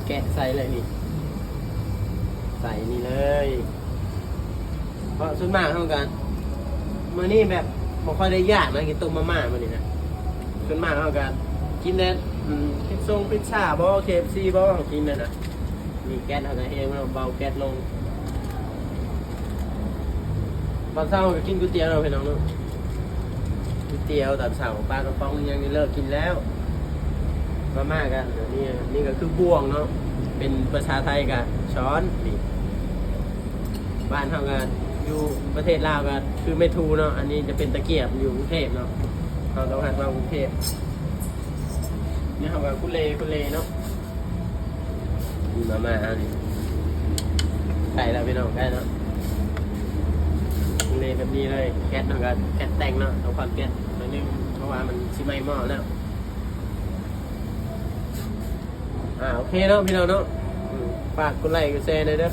แกะใส่เลยนี่ใส่นี่เลย เพราะส่วนมากเท่ากันมื้อนี้แบบบ่ค่อยได้ยากนะกินต้มมาม่ามื้อนี้นะส่วนมากเท่ากันกินแต่พิซซ่าบ่ KFC บ่กินนั่นน่ะมีแก๊สเท่านั้นเองเราเบาแก๊สลงตอนเช้าก็กินก๋วยเตี๋ยวเราพี่น้องเนาะก๋วยเตี๋ยวตอนเช้าปลากระป๋องยังเลิกกินแล้วมาม่ากันเดี๋ยวนี่ก็คือบ่วงเนาะเป็นภาษาไทยกับช้อนนี่บ้านเท่ากันอยู่ประเทศลาวกันคือไม่ทูเนาะอันนี้จะเป็นตะเกียบอยู่กรุงเทพเนาะเราต้องหัดมากรุงเทพนี่เขากับคุเลเนาะมาอันนี้ใกล้แล้วพี่น้องใกล้เนาะคุเลแบบนี้เลยแก๊สเนาะกันแก๊สแต่งเนาะต้องความแก๊สนิดนึงเพราะว่ามันชิไหม้หม้อแล้วโอเคเนาะพี่น้องเนาะฝากกดไลค์กดแชร์หน่อยเด้อ